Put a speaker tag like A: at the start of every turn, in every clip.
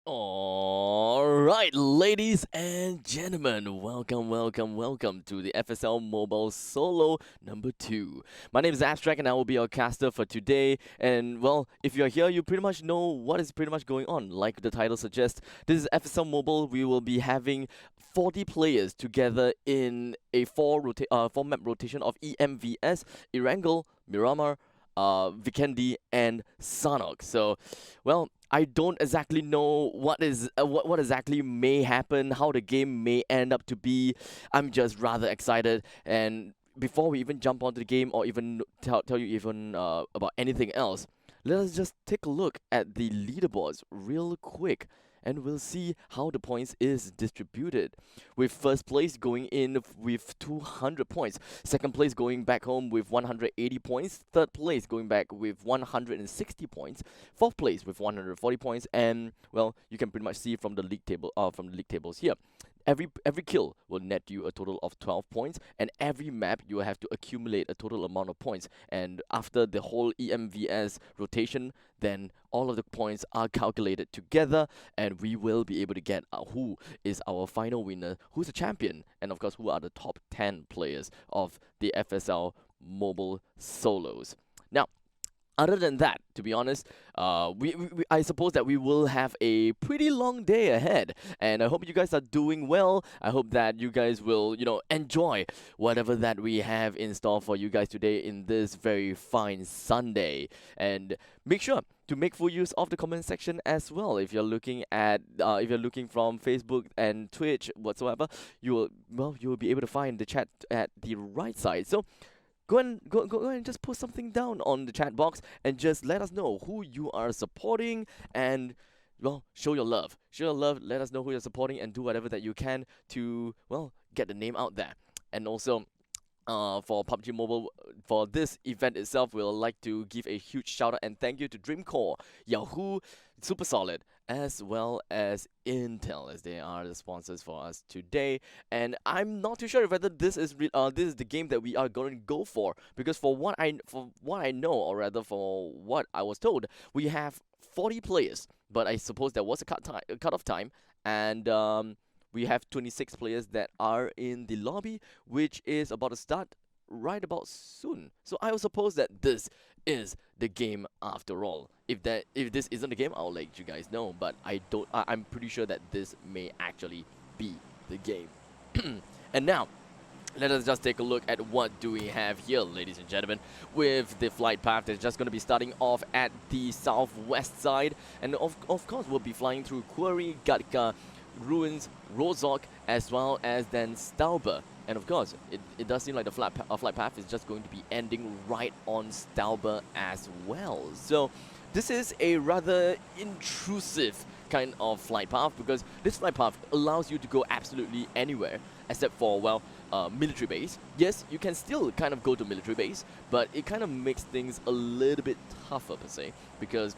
A: Alright, ladies and gentlemen, welcome to the FSL Mobile Solo number 2. My name is Abstract and I will be your caster for today. And well, if you're here, you pretty much know what is pretty much going on. Like the title suggests, this is FSL Mobile. We will be having 40 players together in a 4-map rotation of EMVS, Erangel, Miramar, Vikendi, and Sanok. So, well, I don't exactly know what exactly may happen, how the game may end up to be. I'm just rather excited. And before we even jump onto the game or even tell you even about anything else, let us just take a look at the leaderboards real quick. And we'll see how the points is distributed. With first place going in with 200 points, second place going back home with 180 points, third place going back with 160 points, fourth place with 140 points, and well, you can pretty much see from the league tables here. Every kill will net you a total of 12 points, and every map you will have to accumulate a total amount of points. And after the whole EMVS rotation, then all of the points are calculated together, and we will be able to get who is our final winner, who's the champion, and of course who are the top 10 players of the FSL Mobile Solos. Now, other than that, to be honest, I suppose that we will have a pretty long day ahead, and I hope you guys are doing well. I hope that you guys will, enjoy whatever that we have in store for you guys today in this very fine Sunday. And make sure to make full use of the comment section as well. If you're looking from Facebook and Twitch whatsoever, you will be able to find the chat at the right side. So go and just put something down on the chat box and just let us know who you are supporting and, well, show your love. Show your love, let us know who you're supporting and do whatever that you can to, well, get the name out there. And also, for PUBG Mobile, for this event itself, we'll like to give a huge shout out and thank you to Dreamcore, Yahoo, Super Solid, as well as Intel, as they are the sponsors for us today. And I'm not too sure whether this is the game that we are going to go for, because for what I know, or rather for what I was told, we have 40 players, but I suppose there was a cut-off time, and we have 26 players that are in the lobby, which is about to start right about soon. So I will suppose that this is the game after all. If this isn't the game, I'll let you guys know. But I'm pretty sure that this may actually be the game. And now, let us just take a look at what do we have here, ladies and gentlemen, with the flight path that's just going to be starting off at the southwest side. And of course, we'll be flying through Quarry, Gatka, Ruins, Rozok, as well as then Stauber. And of course, it does seem like the flight path is just going to be ending right on Stauber as well. So this is a rather intrusive kind of flight path, because this flight path allows you to go absolutely anywhere except for, well, military base. Yes, you can still kind of go to military base, but it kind of makes things a little bit tougher per se, because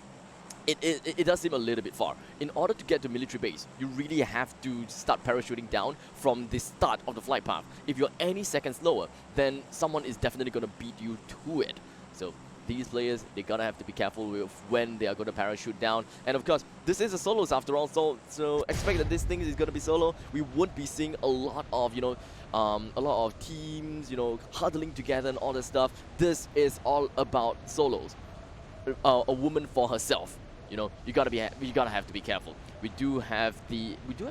A: it does seem a little bit far. In order to get to military base, you really have to start parachuting down from the start of the flight path. If you're any second slower, then someone is definitely going to beat you to it. So these players, they're going to have to be careful with when they are going to parachute down. And of course, this is a solos after all, so expect that this thing is going to be solo. We would be seeing a lot of, a lot of teams, huddling together and all this stuff. This is all about solos. A woman for herself. You gotta have to be careful. We do have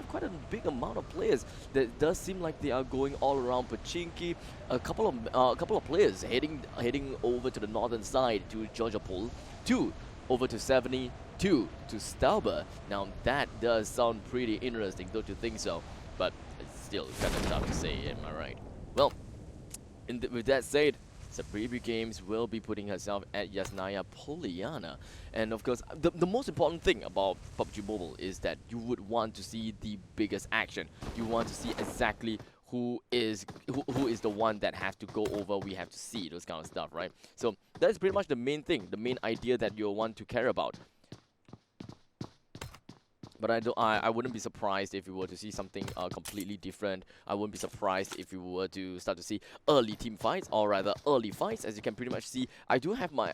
A: quite a big amount of players. That does seem like they are going all around Pachinki. A couple of players heading over to the northern side to Georgiapol, 2 over to 72 to Stauber. Now that does sound pretty interesting, don't you think so? But it's still kind of tough to say, am I right? Well, with that said, Preview Games will be putting herself at Yasnaya Poliana. And of course, the most important thing about PUBG Mobile is that you would want to see the biggest action. You want to see exactly who is the one that has to go over. We have to see those kind of stuff, right? So that's pretty much the main thing, the main idea that you'll want to care about. But I wouldn't be surprised if we were to see something completely different. I wouldn't be surprised if we were to start to see early team fights, or rather early fights. As you can pretty much see, I do have my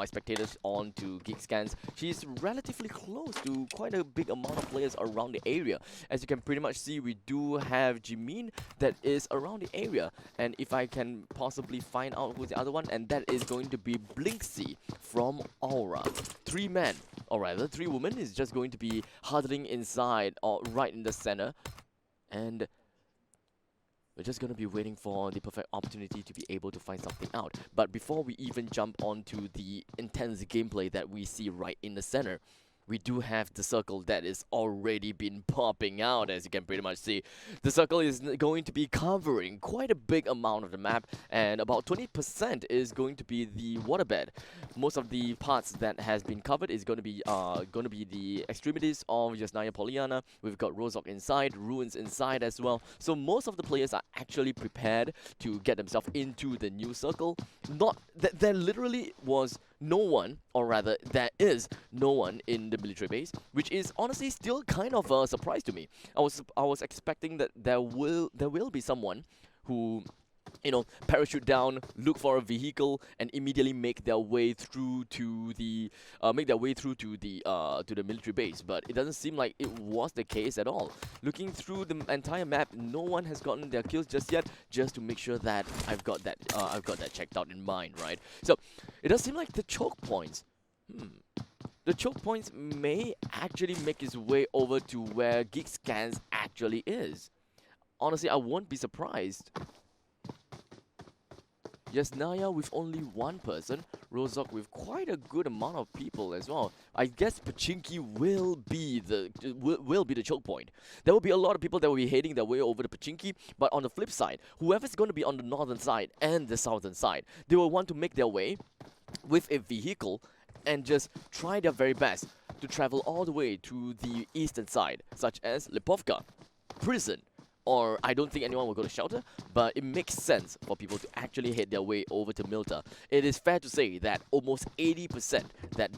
A: spectators on to Geek Scans. She's relatively close to quite a big amount of players around the area. As you can pretty much see, we do have Jimin that is around the area, and if I can possibly find out who's the other one, and that is going to be Blinksy from Aura. 3 men, or rather 3 women, is just going to be huddling inside or right in the center, and we're just going to be waiting for the perfect opportunity to be able to find something out. But before we even jump onto the intense gameplay that we see right in the center, we do have the circle that is already been popping out. As you can pretty much see, the circle is going to be covering quite a big amount of the map, and about 20% is going to be the waterbed. Most of the parts that has been covered is going to be the extremities of Yasnaya Polyana. We've got Rozok inside, Ruins inside as well. So most of the players are actually prepared to get themselves into the new circle. Not that there literally was no one, or rather there is no one in the military base, which is honestly still kind of a surprise to me. I was expecting that there will be someone who, you know, parachute down, look for a vehicle, and immediately make their way through to the military base. But it doesn't seem like it was the case at all. Looking through the entire map, no one has gotten their kills just yet. Just to make sure that I've got that checked out in mind, right? So it does seem like the choke points. The choke points may actually make its way over to where Geek Scans actually is. Honestly, I won't be surprised. Yasnaya with only 1 person, Rozok with quite a good amount of people as well. I guess Pachinki will be the choke point. There will be a lot of people that will be heading their way over to Pachinki, but on the flip side, whoever's going to be on the northern side and the southern side, they will want to make their way with a vehicle and just try their very best to travel all the way to the eastern side, such as Lipovka, Prison, or I don't think anyone will go to Shelter, but it makes sense for people to actually head their way over to Milta. It is fair to say that almost 80% that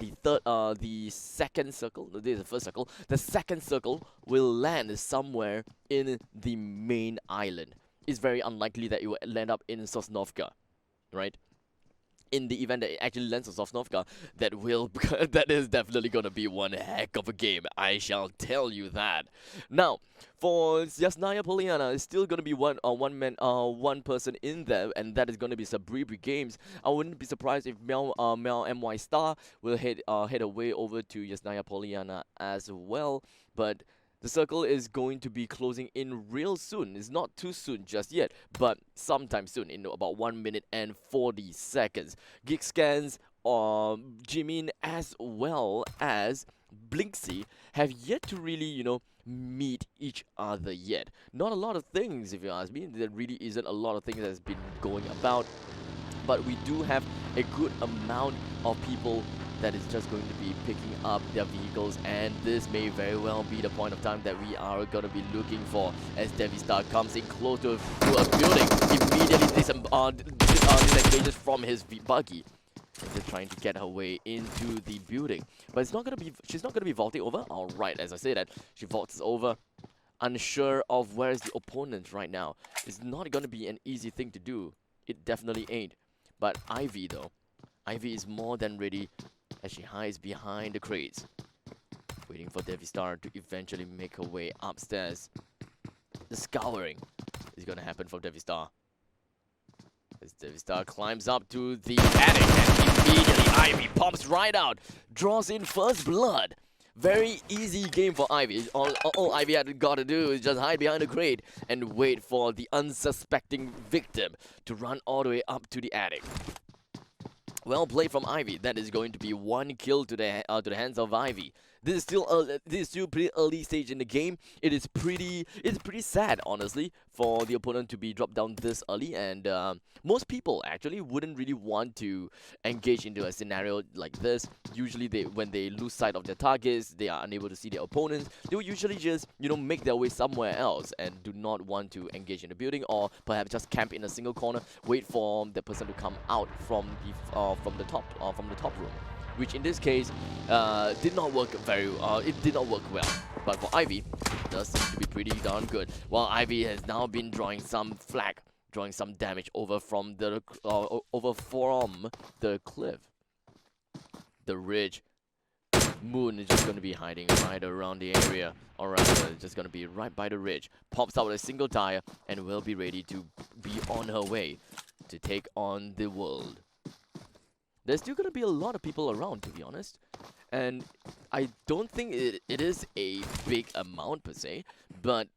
A: the second circle, this is the first circle, the second circle will land somewhere in the main island. It's very unlikely that it will land up in Sosnovka, right? In the event that it actually lands on Sosnovka, that is definitely gonna be one heck of a game. I shall tell you that. Now, for Yasnaya Polyana, it's still gonna be one person in there, and that is gonna be Sabribi Games. I wouldn't be surprised if Mel MY Star will head away over to Yasnaya Polyana as well, but the circle is going to be closing in real soon. It's not too soon just yet, but sometime soon, in about 1 minute and 40 seconds. Geek Scans, Jimin, as well as Blinksy have yet to really, you know, meet each other yet. Not a lot of things, if you ask me. There really isn't a lot of things that's been going about, but we do have a good amount of people that is just going to be picking up their vehicles, and this may very well be the point of time that we are going to be looking for as Devi Star comes in close to a building, immediately disengages from his buggy. And just trying to get her way into the building. But she's not going to be vaulting over. Alright, as I say that, she vaults over, unsure of where's the opponent right now. It's not going to be an easy thing to do. It definitely ain't. But Ivy though, Ivy is more than ready as she hides behind the crates, waiting for Devi Star to eventually make her way upstairs. The scouring is going to happen for Devi Star. As Devi Star climbs up to the attic, and immediately Ivy pops right out, draws in first blood. Very easy game for Ivy. All Ivy had got to do is just hide behind the crate and wait for the unsuspecting victim to run all the way up to the attic. Well played from Ivy. That is going to be 1 kill to the hands of Ivy. This is still pretty early stage in the game. It's pretty sad, honestly, for the opponent to be dropped down this early, and most people actually wouldn't really want to engage into a scenario like this. Usually, when they lose sight of their targets, they are unable to see their opponents. They will usually just, you know, make their way somewhere else and do not want to engage in the building, or perhaps just camp in a single corner, wait for the person to come out from the top room. which in this case did not work it did not work well. But for Ivy, it does seem to be pretty darn good. While Ivy has now been drawing some flak, drawing some damage over from the cliff, the ridge. Moon is just going to be hiding right around the area, or rather, just going to be right by the ridge. Pops out with a single tire and will be ready to be on her way to take on the world. There's still going to be a lot of people around, to be honest. And I don't think it is a big amount per se, but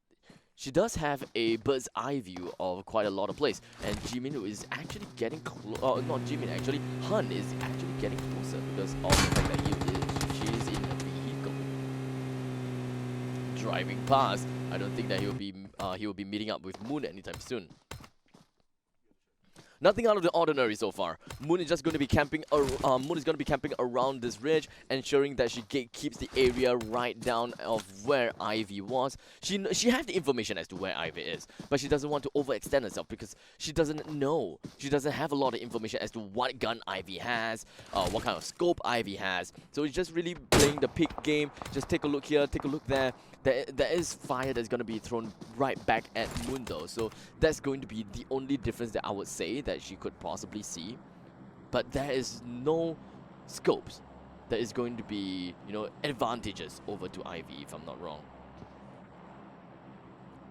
A: she does have a bird's eye view of quite a lot of place. And Jimin is actually getting not Jimin actually, Han is actually getting closer because of the fact that she is in a vehicle driving past. I don't think that he will be meeting up with Moon anytime soon. Nothing out of the ordinary so far. Moon is just going to be camping. Moon is going to be camping around this ridge, ensuring that she keeps the area right down of where Ivy was. She has the information as to where Ivy is, but she doesn't want to overextend herself because she doesn't know. She doesn't have a lot of information as to what gun Ivy has, what kind of scope Ivy has. So it's just really playing the pick game. Just take a look here, take a look there. There is fire that's going to be thrown right back at Moon though, so that's going to be the only difference that I would say that she could possibly see. But there is no scopes. There is going to be, you know, advantages over to Ivy, if I'm not wrong.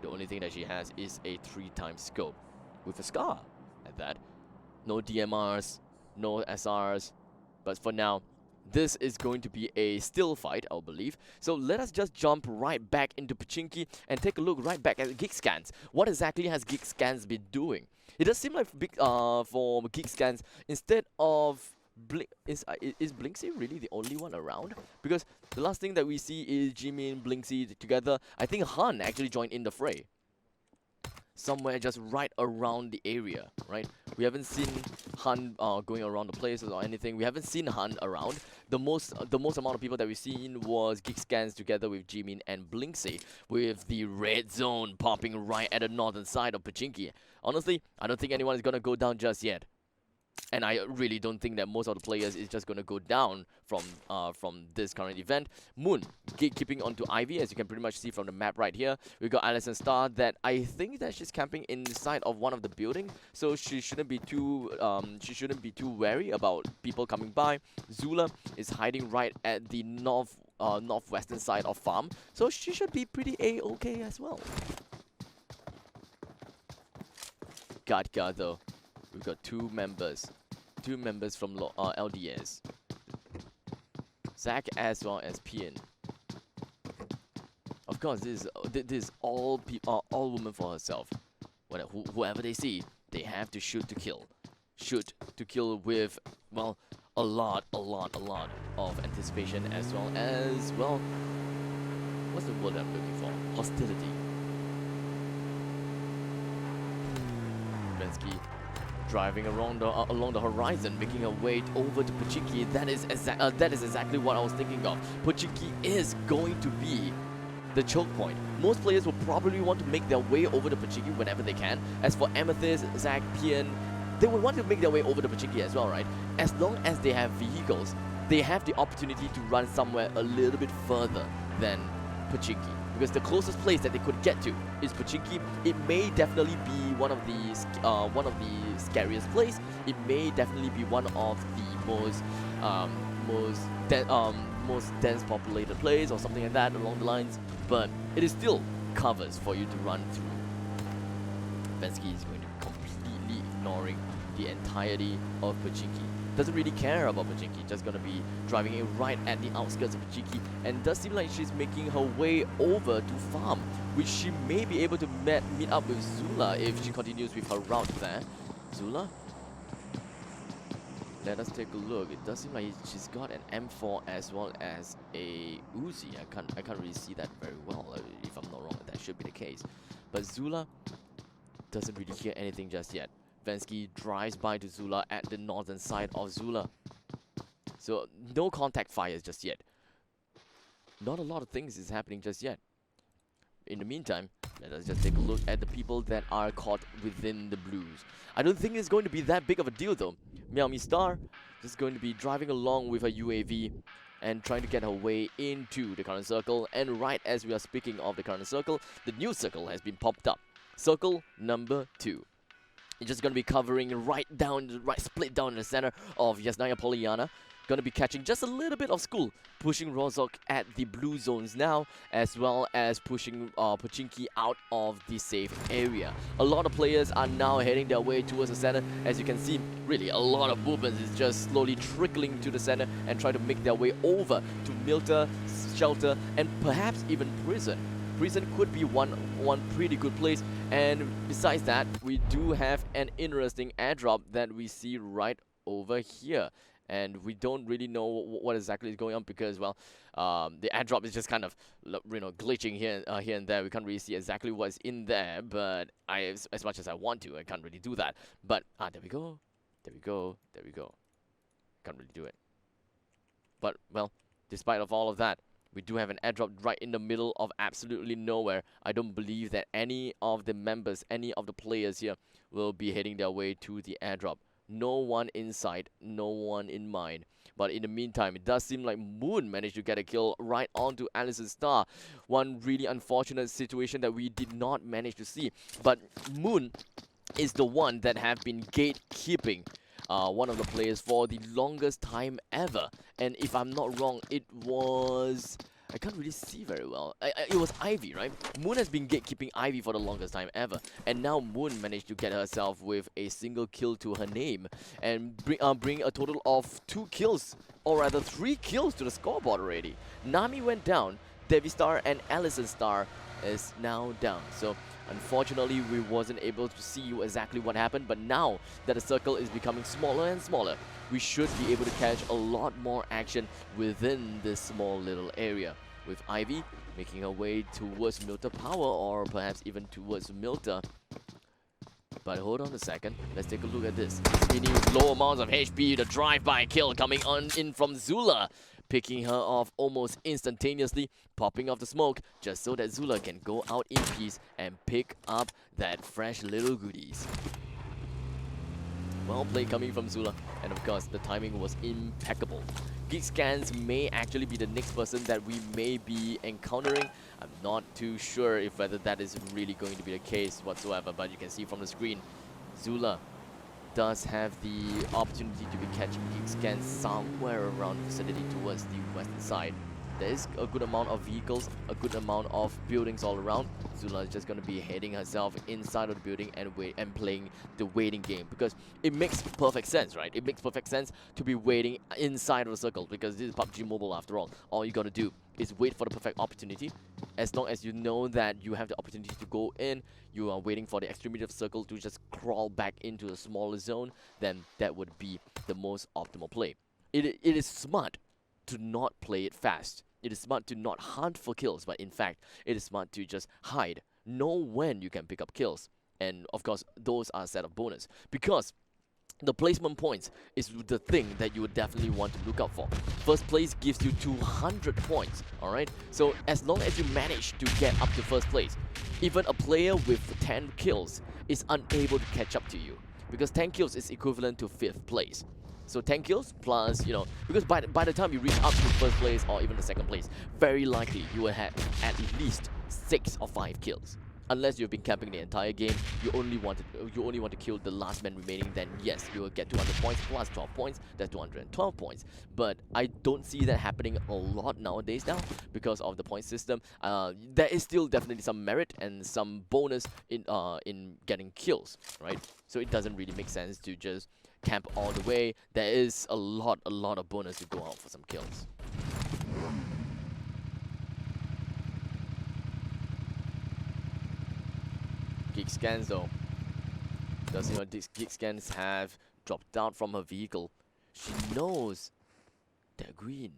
A: The only thing that she has is a 3x scope with a scar at that. No DMRs, no SRs, but for now, this is going to be a still fight, I'll believe. So let us just jump right back into Pachinki and take a look right back at Geek Scans. What exactly has Geek Scans been doing? It does seem like for Geek Scans, instead of is Blinksy really the only one around? Because the last thing that we see is Jimin, Blinksy together. I think Han actually joined in the fray. Somewhere just right around the area, right? We haven't seen Han going around the places or anything. We haven't seen Han around. The most amount of people that we've seen was Geek Scans together with Jimin and Blinksy, with the red zone popping right at the northern side of Pachinki. Honestly, I don't think anyone is gonna go down just yet. And I really don't think that most of the players is just gonna go down from this current event. Moon gatekeeping onto Ivy, as you can pretty much see from the map right here. We got Alison Star that I think that she's camping inside of one of the buildings, so she shouldn't be too wary about people coming by. Zula is hiding right at the northwestern side of farm, so she should be pretty A-okay as well. Gatka though. We've got two members from LDS. Zach as well as Pian. Of course, this is all woman for herself. Whoever they see, they have to shoot to kill. Shoot to kill with, well, a lot of anticipation as well. What's the word I'm looking for? Hostility. Bensky driving along the horizon, making her way over to Pachinki. That is exactly what I was thinking of. Pachinki is going to be the choke point. Most players will probably want to make their way over to Pachinki whenever they can. As for Amethyst, Zach, Pian, they would want to make their way over to Pachinki as well, right? As long as they have vehicles, they have the opportunity to run somewhere a little bit further than Pachinki. Because the closest place that they could get to is Pachinki. It may definitely be one of the scariest place. It may definitely be one of the most dense populated place or something like that along the lines. But it is still covers for you to run through. Bensky is going to be completely ignoring the entirety of Pachinki. Doesn't really care about Pachinki, just gonna be driving it right at the outskirts of Pachinki, and does seem like she's making her way over to farm, which she may be able to meet up with Zula if she continues with her route there. Zula? Let us take a look. It does seem like she's got an M4 as well as a Uzi. I can't really see that very well. If I'm not wrong, that should be the case. But Zula doesn't really hear anything just yet. Vensky drives by to Zula at the northern side of Zula. So no contact fires just yet. Not a lot of things is happening just yet. In the meantime, Let us just take a look at the people that are caught within the blues. I don't think it's going to be that big of a deal though. Miaomi Star just going to be driving along with her UAV and trying to get her way into the current circle. And right as we are speaking of the current circle, the new circle has been popped up. Circle number 2. It's just going to be covering right split down in the center of Yasnaya Polyana. Going to be catching just a little bit of school, pushing Rozok at the blue zones now, as well as pushing Pochinki out of the safe area. A lot of players are now heading their way towards the center. As you can see, really a lot of movement is just slowly trickling to the center and try to make their way over to Milta, Shelter, and perhaps even Prison. Prison could be one pretty good place, and besides that, we do have an interesting airdrop that we see right over here. And we don't really know what exactly is going on because, well, the airdrop is just kind of, glitching here and there. We can't really see exactly what's in there, but as much as I want to, I can't really do that. But, there we go. There we go. There we go. Can't really do it. But, well, despite of all of that, we do have an airdrop right in the middle of absolutely nowhere. I don't believe that any of the members, any of the players here will be heading their way to the airdrop. No one in sight, no one in mind. But in the meantime, it does seem like Moon managed to get a kill right onto Alison Star. One really unfortunate situation that we did not manage to see. But Moon is the one that have been gatekeeping one of the players for the longest time ever. And if I'm not wrong, it was... I can't really see very well. It was Ivy, right? Moon has been gatekeeping Ivy for the longest time ever. And now Moon managed to get herself with a single kill to her name. And bring a total of 2 kills, or rather 3 kills to the scoreboard already. Nami went down. Devi Star and Alison Star is now down. So unfortunately, we wasn't able to see exactly what happened. But now that the circle is becoming smaller and smaller, we should be able to catch a lot more action within this small little area. With Ivy making her way towards Milta Power, or perhaps even towards Milta. But hold on a second, let's take a look at this. Skinny with low amounts of HP, the drive-by kill coming on in from Zula. Picking her off almost instantaneously, popping off the smoke, just so that Zula can go out in peace and pick up that fresh little goodies. Well played coming from Zula, and of course the timing was impeccable. Geekscans may actually be the next person that we may be encountering. I'm not too sure if whether that is really going to be the case whatsoever, but you can see from the screen, Zula does have the opportunity to be catching Geekscans somewhere around the vicinity towards the western side. There is a good amount of vehicles, a good amount of buildings all around. Zula is just going to be heading herself inside of the building and playing the waiting game, because it makes perfect sense, right? It makes perfect sense to be waiting inside of the circle, because this is PUBG Mobile after all. All you got to do is wait for the perfect opportunity. As long as you know that you have the opportunity to go in, you are waiting for the extremity of the circle to just crawl back into a smaller zone, then that would be the most optimal play. It is smart to not play it fast. It is smart to not hunt for kills, but in fact, it is smart to just hide. Know when you can pick up kills. And of course, those are a set of bonus. Because the placement points is the thing that you would definitely want to look out for. First place gives you 200 points, alright? So as long as you manage to get up to first place, even a player with 10 kills is unable to catch up to you. Because 10 kills is equivalent to 5th place. So 10 kills plus, because by the time you reach up to first place or even the second place, very likely you will have at least 6 or 5 kills. Unless you've been camping the entire game, you only want to kill the last man remaining, then yes, you will get 200 points plus 12 points, that's 212 points. But I don't see that happening a lot nowadays now because of the point system. There is still definitely some merit and some bonus in getting kills, right? So it doesn't really make sense to just camp all the way. There is a lot of bonus to go out for some kills. Geekscans though, does these Geekscans have dropped out from her vehicle? She knows that green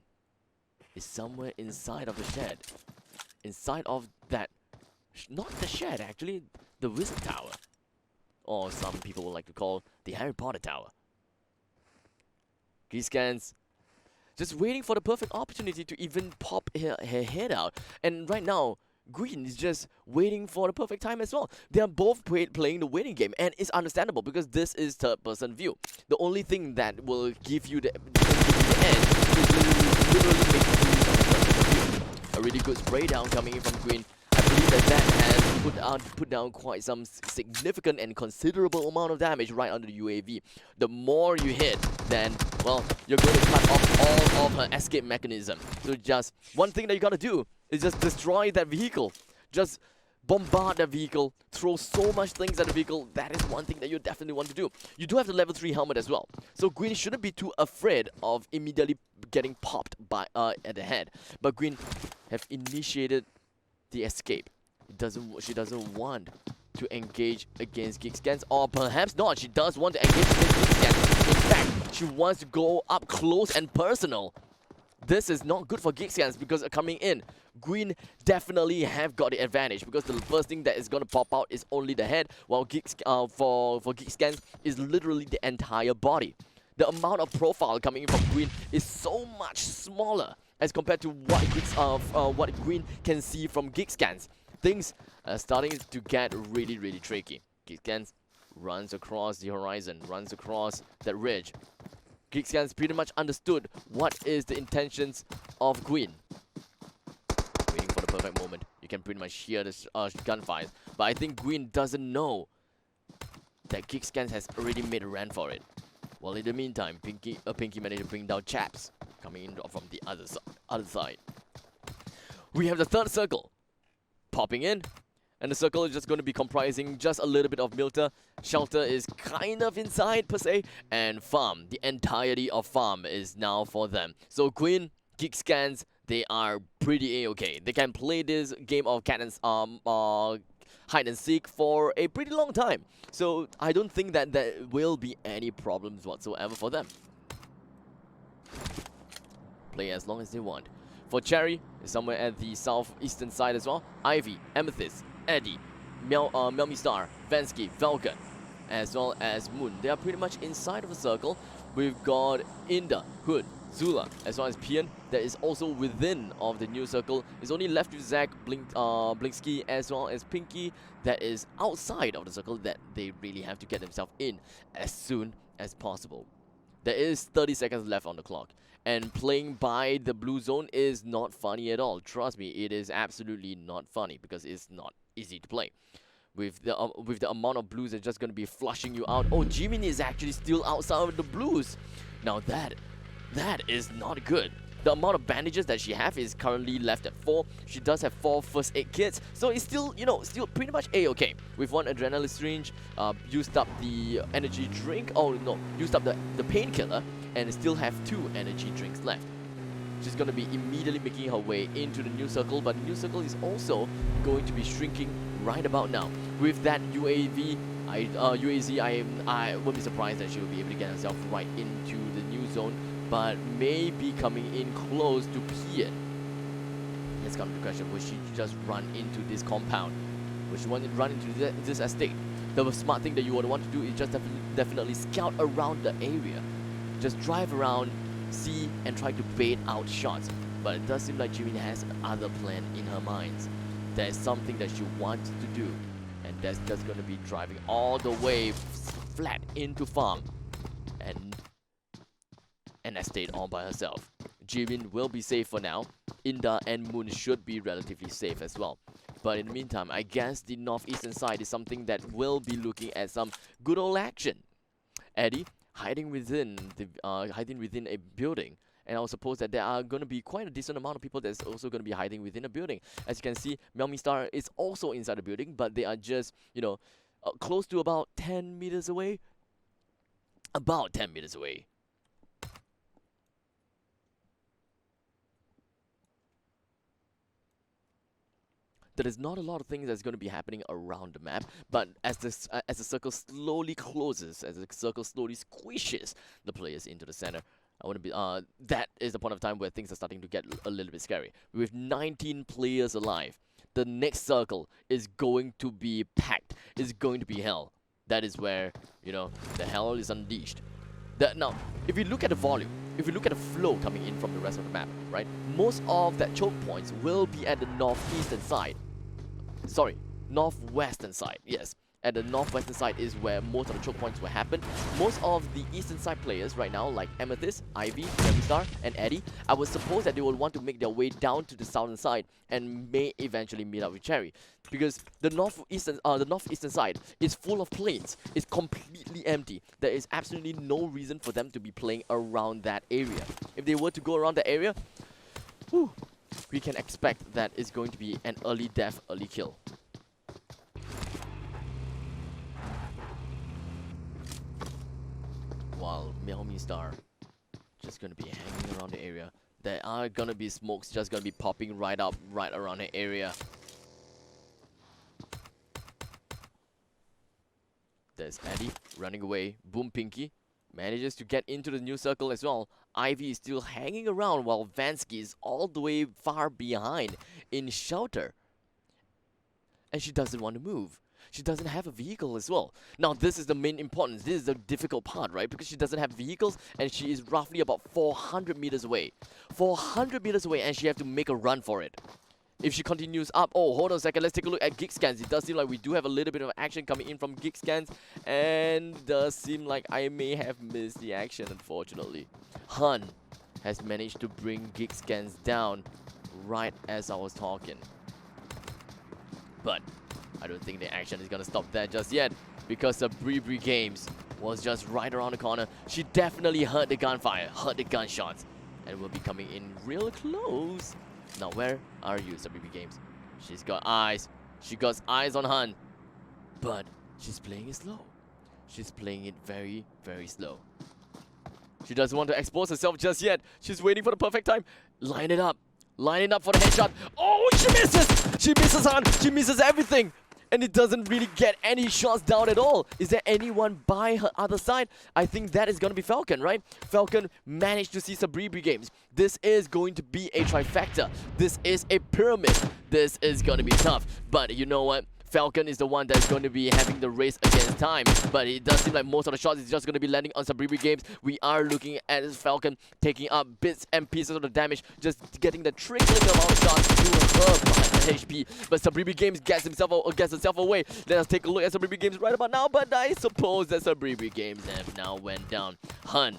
A: is somewhere inside of the shed, inside of that, not the shed actually, the Wizard Tower, or some people would like to call the Harry Potter Tower. Geekscans just waiting for the perfect opportunity to even pop her head out. And right now, Green is just waiting for the perfect time as well. They are both playing the waiting game, and it's understandable because this is third-person view. The only thing that will give you the edge is literally making use of the third-person view. A really good spray down coming in from Green. I believe that has put down quite some significant and considerable amount of damage right under the UAV. The more you hit, then, well, you're going to cut off all of her escape mechanism. So just one thing that you gotta do is just destroy that vehicle. Just bombard that vehicle, throw so much things at the vehicle. That is one thing that you definitely want to do. You do have the level 3 helmet as well. So Green shouldn't be too afraid of immediately getting popped by at the head. But Green have initiated the escape. She doesn't want to engage against Geekscans, or perhaps not. She does want to engage against Geekscans. In fact, she wants to go up close and personal. This is not good for Geekscans because coming in, Green definitely have got the advantage because the first thing that is gonna pop out is only the head, while for Geekscans is literally the entire body. The amount of profile coming in from Green is so much smaller as compared to what Green can see from Geekscans. Things are starting to get really tricky. Geekscans runs across the horizon, runs across that ridge. Geekscans pretty much understood what is the intentions of Green. Waiting for the perfect moment. You can pretty much hear this gunfire. But I think Green doesn't know that Geekscans has already made a run for it. Well, in the meantime, Pinky managed to bring down Chaps coming in from the other side. We have the third circle popping in. And the circle is just going to be comprising just a little bit of Milta. Shelter is kind of inside per se. And Farm, the entirety of Farm is now for them. So Queen, Geekscans, they are pretty A-okay. They can play this game of cat and hide and seek for a pretty long time. So I don't think that there will be any problems whatsoever for them. Play as long as they want. For Cherry, is somewhere at the southeastern side as well. Ivy, Amethyst, Eddie, Melmy Star, Vansky, Valken, as well as Moon. They are pretty much inside of the circle. We've got Inda, Hood, Zula, as well as Pian. That is also within of the new circle. It's only left with Zach, Blinksky, as well as Pinky. That is outside of the circle that they really have to get themselves in as soon as possible. There is 30 seconds left on the clock. And playing by the blue zone is not funny at all. Trust me, it is absolutely not funny because it's not easy to play. With the amount of blues that's just going to be flushing you out. Oh, Jimin is actually still outside of the blues. Now that is not good. The amount of bandages that she has is currently left at 4. She does have 4 first aid kits, so it's still, still pretty much A-okay. With 1 adrenaline syringe, used up the energy drink. Oh no, used up the painkiller, and still have 2 energy drinks left. She's going to be immediately making her way into the new circle, but the new circle is also going to be shrinking right about now. With that UAZ, I won't be surprised that she will be able to get herself right into the new zone, but may be coming in close to Pian. Let's come to the question, will she just run into this compound? Will she want to run into this estate? The smart thing that you would want to do is just definitely scout around the area. Just drive around, see, and try to bait out shots. But it does seem like Jimin has another plan in her mind. There is something that she wants to do, and that's just going to be driving all the way flat into Farm and an estate all by herself. Jimin will be safe for now. Inda and Moon should be relatively safe as well. But in the meantime, I guess the northeastern side is something that will be looking at some good old action. Eddie hiding within a building, and I will suppose that there are going to be quite a decent amount of people that's also going to be hiding within a building. As you can see, Melmy Star is also inside the building, but they are just, close to about 10 meters away. About 10 meters away. There is not a lot of things that's going to be happening around the map, but as the circle slowly closes, as the circle slowly squishes the players into the center, I want to be that is the point of time where things are starting to get a little bit scary. With 19 players alive, the next circle is going to be packed. It's going to be hell. That is where, the hell is unleashed. Now, if you look at the volume, if you look at the flow coming in from the rest of the map, right, most of that choke points will be at the northeastern side. Sorry, northwestern side. Yes. At the northwestern side is where most of the choke points will happen. Most of the eastern side players right now, like Amethyst, Ivy, Star, and Eddie, I would suppose that they will want to make their way down to the southern side and may eventually meet up with Cherry, because the northeastern side is full of plains. It's completely empty. There is absolutely no reason for them to be playing around that area. If they were to go around the area, whew, we can expect that it's going to be an early death, early kill. While Meowmi Star just gonna be hanging around the area. There are gonna be smokes just gonna be popping right up, right around the area. There's Eddie running away. Boom Pinky manages to get into the new circle as well. Ivy is still hanging around while Vansky is all the way far behind in shelter. And she doesn't want to move. She doesn't have a vehicle as well. Now this is the main importance. This is the difficult part, right? Because she doesn't have vehicles and she is roughly about 400 meters away. 400 meters away and she have to make a run for it. If she continues up, oh, hold on a second, let's take a look at Geek Scans. It does seem like we do have a little bit of action coming in from Geek Scans, and does seem like I may have missed the action, unfortunately. Hun has managed to bring Geek Scans down right as I was talking. But I don't think the action is gonna stop there just yet, because the Bree Games was just right around the corner. She definitely heard the gunfire, heard the gunshots, and will be coming in real close. Now where are you, Sabribi Games? She's got eyes. She got eyes on Hun, but she's playing it slow. She's playing it very, very slow. She doesn't want to expose herself just yet. She's waiting for the perfect time. Line it up. Line it up for the headshot. Oh, she misses! She misses Han. She misses everything. And it doesn't really get any shots down at all. Is there anyone by her other side? I think that is going to be Falcon, right? Falcon managed to see Sabribi Games. This is going to be a trifecta. This is a pyramid. This is going to be tough. But you know what? Falcon is the one that's going to be having the race against time. But it does seem like most of the shots is just going to be landing on Sabribi Games. We are looking at Falcon taking up bits and pieces of the damage, just getting the trickling amount of shots to her behind the HP. But Sabribi Games gets herself away. Let us take a look at Sabribi Games right about now. But I suppose that Sabribi Games have now went down. Hun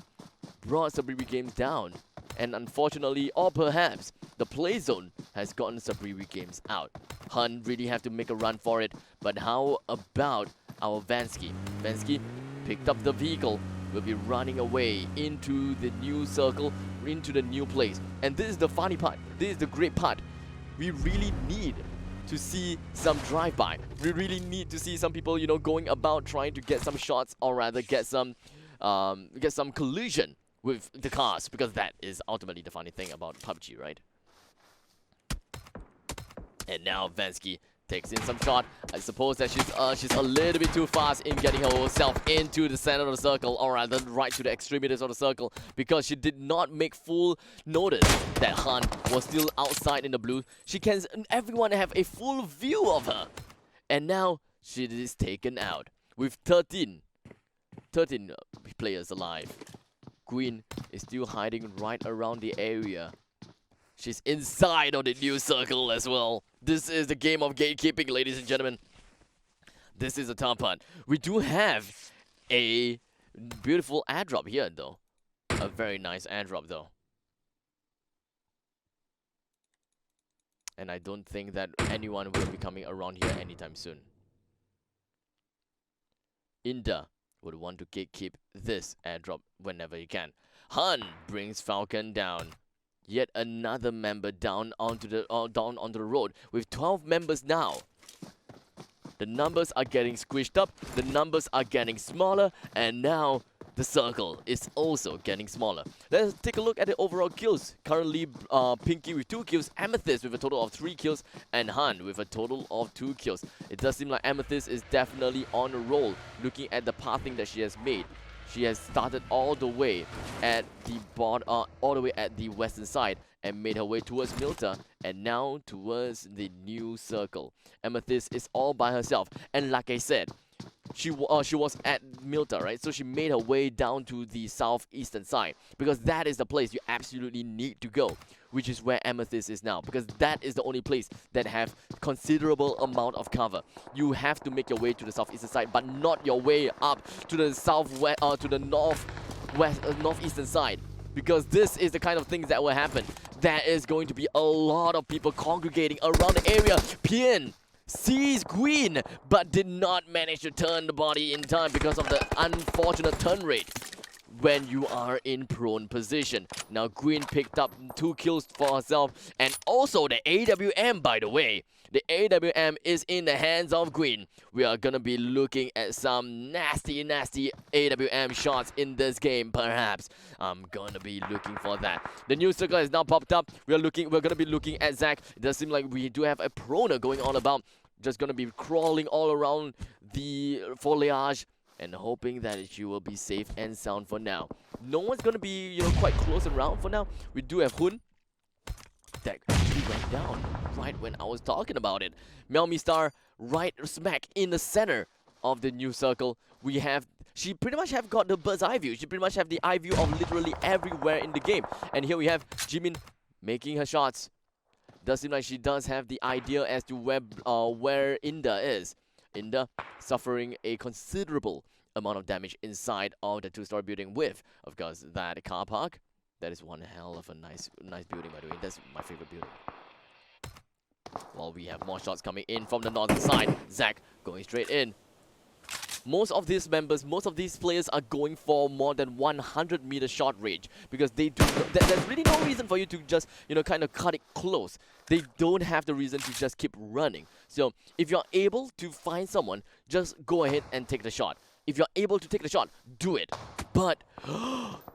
A: brought Sabribi Games down. And unfortunately, or perhaps, the play zone has gotten Sabribi Games out. Hun really have to make a run for it. But how about our Vansky? Vansky picked up the vehicle, will be running away into the new circle, into the new place. And this is the funny part. This is the great part. We really need to see some drive-by. We really need to see some people, you know, going about trying to get some shots, or rather get some collision with the cars, because that is ultimately the funny thing about PUBG, right? And now Vansky takes in some shot. I suppose that she's a little bit too fast in getting herself into the center of the circle, or rather right to the extremities of the circle, because she did not make full notice that Han was still outside in the blue. Everyone have a full view of her. And now she is taken out with 13 players alive. Queen is still hiding right around the area. She's inside of the new circle as well. This is the game of gatekeeping, ladies and gentlemen. This is a tough part. We do have a beautiful airdrop here, though. A very nice airdrop, though. And I don't think that anyone will be coming around here anytime soon. Inda would want to gatekeep this airdrop whenever he can. Han brings Falcon down. Yet another member down onto the road with 12 members now. The numbers are getting squished up, the numbers are getting smaller, and now the circle is also getting smaller. Let's take a look at the overall kills. Currently, Pinky with 2 kills, Amethyst with a total of 3 kills, and Han with a total of 2 kills. It does seem like Amethyst is definitely on a roll, looking at the pathing that she has made. She has started all the way at the all the way at the western side and made her way towards Milta, and now towards the new circle. Amethyst is all by herself, and like I said, she was at Milta, right? So she made her way down to the southeastern side, because that is the place you absolutely need to go. which is where Amethyst is now, because that is the only place that have considerable amount of cover. You have to make your way to the southeastern side, but not your way up to the southwest, to the northeastern side, because this is the kind of things that will happen. There is going to be a lot of people congregating around the area. Pien sees Queen, but did not manage to turn the body in time because of the unfortunate turn rate when you are in prone position. Now Queen picked up 2 kills for herself, and also the AWM, by the way. The AWM is in the hands of Queen. We are gonna be looking at some nasty AWM shots in this game, perhaps. I'm gonna be looking for that. The new circle has now popped up. We're gonna be looking at Zach. It does seem like we do have a proner going on about. Just gonna be crawling all around the foliage and hoping that she will be safe and sound for now. No one's gonna be, quite close around for now. We do have Hun. That actually went down right when I was talking about it. Melmi Star right smack in the center of the new circle. She pretty much have got the bird's eye view. She pretty much have the eye view of literally everywhere in the game. And here we have Jimin making her shots. Does seem like she does have the idea as to where Inda is. Inda suffering a considerable amount of damage inside of the 2-story building with, of course, that car park. That is one hell of a nice building, by the way. That's my favorite building. While we have more shots coming in from the northern side. Zach going straight in. Most of these players are going for more than 100-meter shot range, because they do. There's really no reason for you to just, kind of cut it close. They don't have the reason to just keep running. So if you're able to find someone, just go ahead and take the shot. If you're able to take the shot, do it. But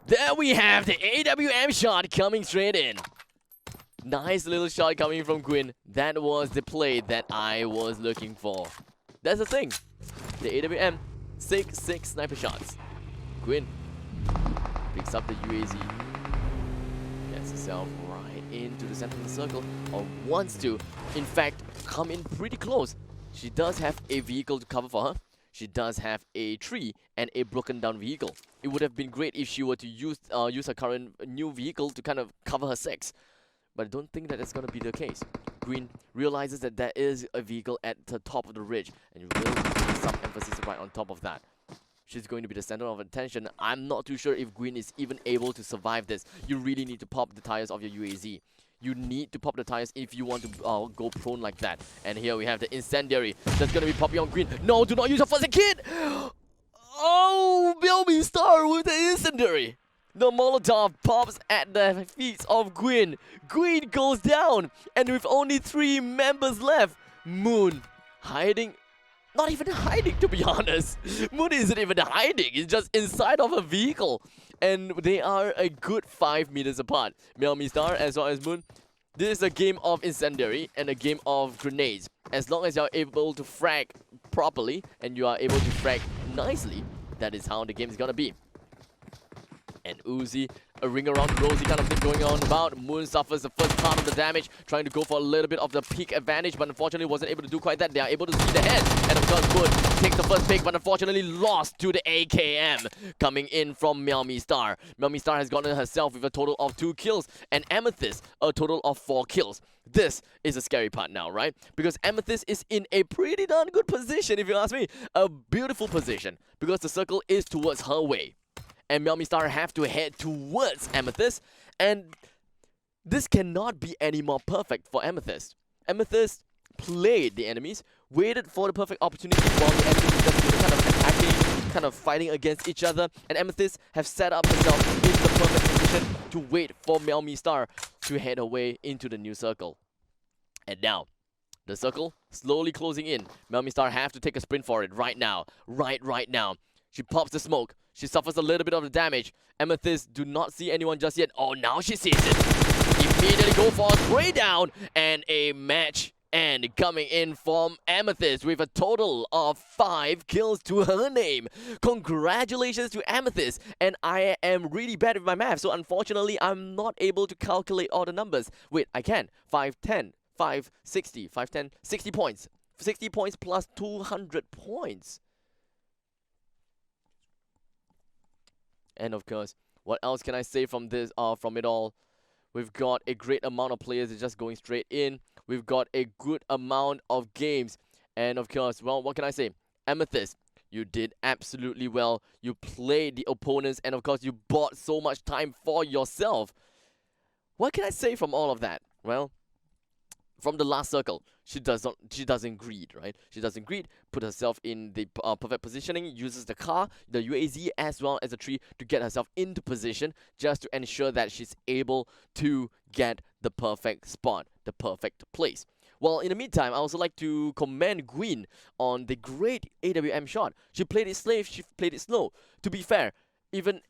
A: there we have the AWM shot coming straight in. Nice little shot coming from Gwyn. That was the play that I was looking for. That's the thing. The AWM, 6 sniper shots. Gwyn picks up the UAZ. Gets herself right into the center of the circle, or wants to, in fact, come in pretty close. She does have a vehicle to cover for her. She does have a tree and a broken down vehicle. It would have been great if she were to use her current new vehicle to kind of cover her 6. But I don't think that it's going to be the case. Green realizes that there is a vehicle at the top of the ridge, and will put some emphasis right on top of that. She's going to be the center of attention. I'm not too sure if Green is even able to survive this. You really need to pop the tires of your UAZ. You need to pop the tires if you want to go prone like that. And here we have the incendiary that's going to be popping on Green. No, do not use your first kid! Oh, Bilby Star with the incendiary. The Molotov pops at the feet of Gwyn. Gwyn goes down, and with only 3 members left, Moon hiding. Not even hiding, to be honest. Moon isn't even hiding. He's just inside of a vehicle. And they are a good 5 meters apart. Melmi Star as well as Moon. This is a game of incendiary and a game of grenades. As long as you're able to frag properly and you are able to frag nicely, that is how the game is gonna be. And Uzi, a ring around the rosy kind of thing going on about. Moon suffers the first part of the damage, trying to go for a little bit of the peak advantage, but unfortunately wasn't able to do quite that. They are able to see the head, and of course Moon takes the first pick, but unfortunately lost to the AKM coming in from Melmi Star. Melmi Star has gotten herself with a total of 2 kills, and Amethyst a total of 4 kills. This is a scary part now, right? Because Amethyst is in a pretty darn good position, if you ask me. A beautiful position, because the circle is towards her way. And Melmi Star have to head towards Amethyst, and this cannot be any more perfect for Amethyst. Amethyst played the enemies, waited for the perfect opportunity while the enemies were just kind of attacking, kind of fighting against each other, and Amethyst have set up herself in the perfect position to wait for Melmi Star to head her way into the new circle. And now, the circle slowly closing in. Melmi Star have to take a sprint for it right now. Right now. She pops the smoke. She suffers a little bit of the damage. Amethyst do not see anyone just yet. Oh, now she sees it. Immediately go for a spray down. And a match end coming in from Amethyst with a total of 5 kills to her name. Congratulations to Amethyst. And I am really bad with my math, so unfortunately I'm not able to calculate all the numbers. Wait, I can. 510, 560, 510, 60 points. 60 points plus 200 points. And of course, what else can I say from this? From it all, We've got a great amount of players that are just going straight in. We've got a good amount of games. And of course, well, what can I say? Amethyst, you did absolutely well. You played the opponents, and of course, you bought so much time for yourself. What can I say from all of that? Well, from the last circle, she doesn't greed, right? She doesn't greed, put herself in the perfect positioning, uses the car, the UAZ as well as the tree to get herself into position just to ensure that she's able to get the perfect spot, the perfect place. Well, in the meantime, I also like to commend Gwyn on the great AWM shot. She played it safe, she played it slow. To be fair, even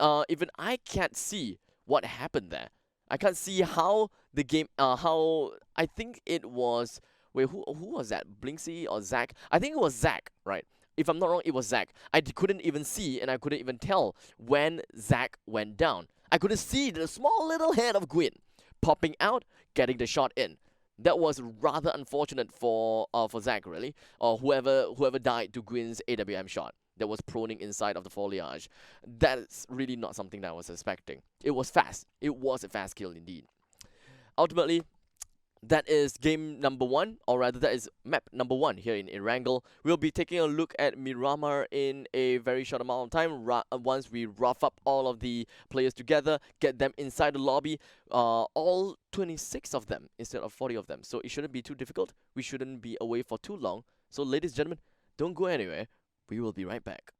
A: I can't see what happened there. I can't see how the game, how I think it was. Wait, who was that? Blinksy or Zach? I think it was Zach, right? If I'm not wrong, it was Zach. I couldn't even see and I couldn't even tell when Zach went down. I couldn't see the small little head of Gwyn popping out, getting the shot in. That was rather unfortunate for Zach, really, or whoever died to Gwyn's AWM shot that was proning inside of the foliage. That's really not something that I was expecting. It was fast. It was a fast kill indeed. Ultimately, that is game number 1, or rather that is map number 1 here in Erangel. We'll be taking a look at Miramar in a very short amount of time, once we rough up all of the players together, get them inside the lobby, all 26 of them instead of 40 of them. So it shouldn't be too difficult. We shouldn't be away for too long. So ladies and gentlemen, don't go anywhere. We will be right back.